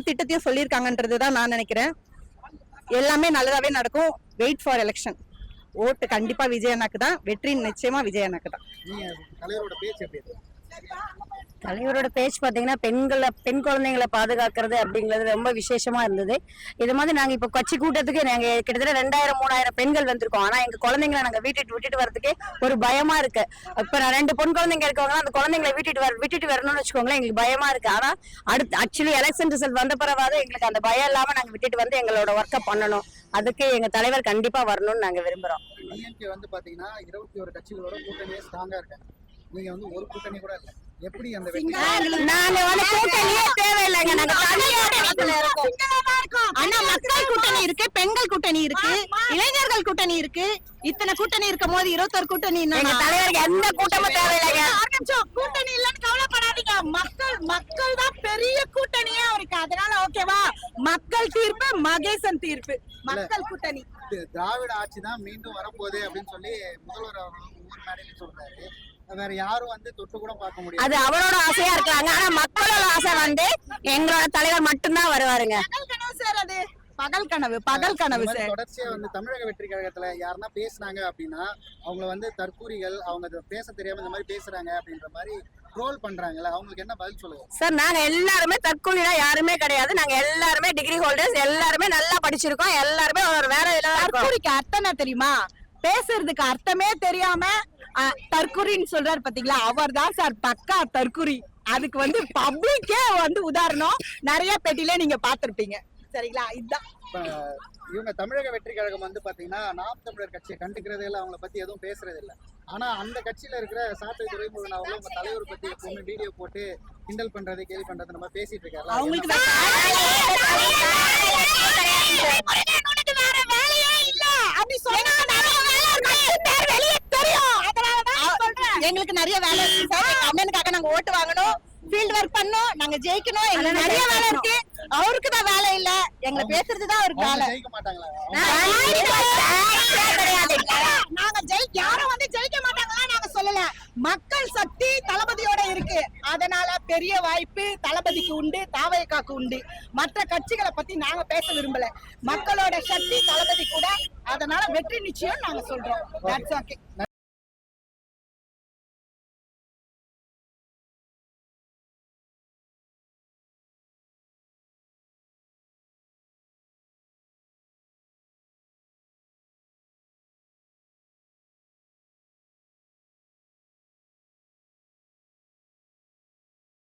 திட்டத்தையும் சொல்லியிருக்காங்கன்றதுதான் நான் நினைக்கிறேன். எல்லாமே நல்லதாவே நடக்கும். Wait for election. ஓட்டு கண்டிப்பா விஜய் அண்ணாக்கு தான். வெற்றி நிச்சயமா விஜய் அண்ணாக்கு தான். தலைவரோட பேச்சு பாத்தீங்கன்னா பெண் குழந்தைங்களை பாதுகாக்கிறது அப்படிங்கிறது ரொம்ப விசேஷமா இருந்தது. இது மாதிரி நாங்க இப்ப கட்சி கூட்டத்துக்கு நாங்க கிட்டத்தட்ட 2000-3000 பெண்கள் வந்திருக்கோம். ஆனா எங்க குழந்தைங்களை நாங்க விட்டுட்டு வரதுக்கு ஒரு பயமா இருக்கு. இப்ப நான் 2 பொன் குழந்தைங்க இருக்கவங்க அந்த குழந்தைங்களை விட்டுட்டு வரணும்னு வச்சுக்கோங்களேன், எங்களுக்கு பயமா இருக்கு. ஆனா அடுத்து ஆக்சுவலி எலெக்ஷன் ரிசல்ட் வந்த பிறவாது எங்களுக்கு அந்த பயம் இல்லாம நாங்க விட்டுட்டு வந்து எங்களோட ஒர்க்கை பண்ணணும். அதுக்கு எங்க தலைவர் கண்டிப்பா வரணும்னு நாங்க விரும்புறோம். வந்து பாத்தீங்கன்னா 21 கட்சிகளோட கூட்டணியே ஸ்ட்ராங்கா இருக்காங்க. நீங்க வந்து ஒரு கூட்டணி கூட இல்ல. எப்படி அந்த நாங்க வந்து கூட்டணியே தேவையில்லைங்க. நாங்க தனியா இருக்கோம். ஆனா மக்கள் கூட்டணி இருக்கு, பெண்கள் கூட்டணி இருக்கு, இளைஞர்கள் கூட்டணி இருக்கு. இத்தனை கூட்டணி இருக்கும் போது 21 கூட்டணி எங்க தலைவருக்கு எந்த கூட்டமும் தேவையில்லைங்க. கூட்டணி இல்லன்னு கவலைப்படாதீங்க. மக்கள் தான் பெரிய கூட்டணியே இருக்கு. அதனால ஓகேவா, மக்கள் தீர்ப்பு, மகேசன் தீர்ப்பு, மக்கள் கூட்டணி. திராவிட ஆட்சி தான் மீண்டும் வரப்போகுது அப்படின்னு சொல்லி முதல்வர் ஒவ்வொரு மேடையிலும் சொல்றாரு. வேற யாரும் வந்து தொட்டு கூட பார்க்க முடியாது. அது அவரோட ஆசையா இருக்காங்க. ஆனா மக்களோட ஆசை வந்து எங்களோட தலைவர் மட்டும்தான் வருவாருங்க. பகல் கனவு சார். தொடர்ச்சியா வந்து தமிழக வெற்றி கழகத்துல யாருன்னா பேசுனாங்க அப்படின்னா அவங்க வந்து தற்கூரிகள், அவங்க பேச தெரியாம இந்த மாதிரி பேசுறாங்க அப்படின்ற மாதிரி ட்ரோல் பண்றாங்கல்ல, அவங்களுக்கு என்ன பதில் சொல்லுங்க சார்? நாங்க எல்லாருமே தற்கூலினா யாருமே கிடையாது. நாங்க எல்லாருமே டிகிரி ஹோல்டர்ஸ், எல்லாருமே நல்லா படிச்சிருக்கோம். எல்லாருமே ஒரு வேற தற்கூரிக்கு அர்த்தம் தெரியுமா? பேசுறதுக்கு அர்த்தமே தெரியாம தற்கூரின்னு சொல்றாரு பாத்தீங்களா, அவர் தான் சார் பக்கா தற்கூரி. அதுக்கு வந்து பப்ளிக்கே வந்து உதாரணம் நிறைய பெட்டில நீங்க பாத்திருப்பீங்க. சரிங்களா? இதுதான் இவங்க தமிழக வெற்றி கழகம் வந்து பாத்தீங்கன்னா நாம் தமிழர் கட்சியை கண்டுக்கிறதே இல்லை, அவங்களை பத்தி எதுவும் பேசுறது இல்லை. ஆனா அந்த கட்சியில இருக்கிற சாட்டை துரைமுருகன் அவங்களும் உங்க தலைவர் பத்தி எப்பவுமே வீடியோ போட்டு கிண்டல் பண்றது, கேள்வி பண்றது நம்ம பேசிட்டு இருக்காரு. அவங்களுக்கு எங்களுக்கு நிறைய வேலை இருக்கு சார். எங்க அண்ணனுக்காக நாங்க ஓட்டு வாங்கணும், ஃபீல்ட் ஒர்க் பண்ணணும், நாங்க ஜெயிக்கணும். எங்களுக்கு நிறைய வேலை இருக்கு. அவருக்கு தான் வேலை இல்ல, எங்களை பேசுறதுதான் அவருக்கு வேலை. ஜெயிக்க மாட்டாங்களா? நாங்க யாரும் வந்து ஜெயிக்க மாட்டாங்களா நாங்க சொல்லல. மக்கள் சக்தி தளபதியோட இருக்கு. அதனால பெரிய வாய்ப்பு தளபதிக்கு உண்டு, தாவேகாக்கு உண்டு. மற்ற கட்சிகளை பத்தி நாங்க பேச விரும்பல. மக்களோட சக்தி தளபதி கூட. அதனால வெற்றி நிச்சயம் நாங்க சொல்றோம்.